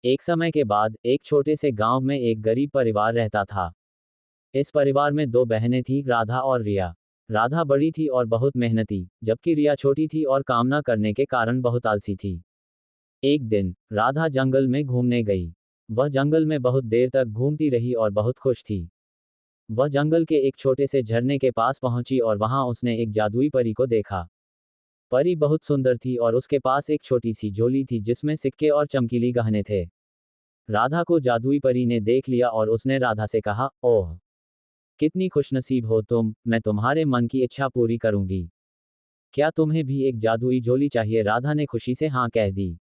एक समय के बाद एक छोटे से गांव में एक गरीब परिवार रहता था। इस परिवार में दो बहनें थीं, राधा और रिया। राधा बड़ी थी और बहुत मेहनती, जबकि रिया छोटी थी और काम न करने के कारण बहुत आलसी थी। एक दिन राधा जंगल में घूमने गई। वह जंगल में बहुत देर तक घूमती रही और बहुत खुश थी। वह जंगल के एक छोटे से झरने के पास पहुंची और वहां उसने एक जादुई परी को देखा। परी बहुत सुंदर थी और उसके पास एक छोटी सी झोली थी जिसमें सिक्के और चमकीली गहने थे। राधा को जादुई परी ने देख लिया और उसने राधा से कहा, ओह, कितनी खुशनसीब हो तुम, मैं तुम्हारे मन की इच्छा पूरी करूंगी। क्या तुम्हें भी एक जादुई झोली चाहिए? राधा ने खुशी से हाँ कह दी।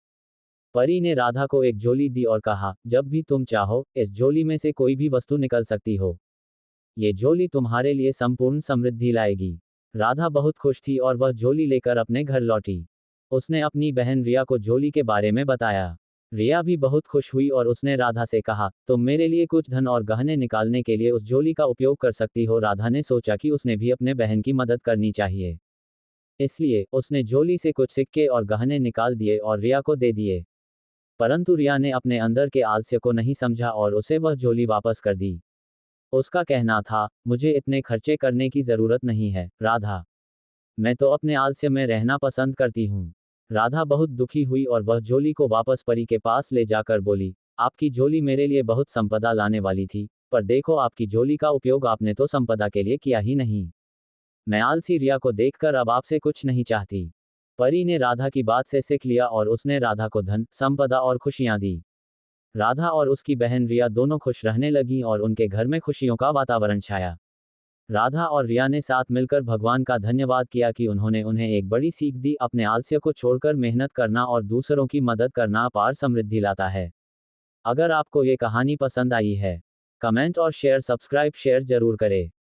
परी ने राधा को एक झोली दी और कहा, जब भी तुम चाहो इस झोली में से कोई भी वस्तु निकल सकती हो। ये झोली तुम्हारे लिए संपूर्ण समृद्धि लाएगी। राधा बहुत खुश थी और वह झोली लेकर अपने घर लौटी। उसने अपनी बहन रिया को झोली के बारे में बताया। रिया भी बहुत खुश हुई और उसने राधा से कहा, तुम मेरे लिए कुछ धन और गहने निकालने के लिए उस झोली का उपयोग कर सकती हो। राधा ने सोचा कि उसने भी अपने बहन की मदद करनी चाहिए। इसलिए उसने झोली से कुछ सिक्के और गहने निकाल दिए और रिया को दे दिए। परंतु रिया ने अपने अंदर के आलस्य को नहीं समझा और उसे वह झोली वापस कर दी। उसका कहना था, मुझे इतने खर्चे करने की जरूरत नहीं है राधा, मैं तो अपने आलस्य में रहना पसंद करती हूँ। राधा बहुत दुखी हुई और वह झोली को वापस परी के पास ले जाकर बोली, आपकी झोली मेरे लिए बहुत संपदा लाने वाली थी, पर देखो आपकी झोली का उपयोग आपने तो संपदा के लिए किया ही नहीं। मैं आलसी रिया को देखकर अब आपसे कुछ नहीं चाहती। परी ने राधा की बात से सीख लिया और उसने राधा को धन, संपदा और खुशियां दी। राधा और उसकी बहन रिया दोनों खुश रहने लगीं और उनके घर में खुशियों का वातावरण छाया। राधा और रिया ने साथ मिलकर भगवान का धन्यवाद किया कि उन्होंने उन्हें एक बड़ी सीख दी, अपने आलस्य को छोड़कर मेहनत करना और दूसरों की मदद करना अपार समृद्धि लाता है। अगर आपको ये कहानी पसंद आई है, कमेंट और शेयर सब्सक्राइब शेयर जरूर करें।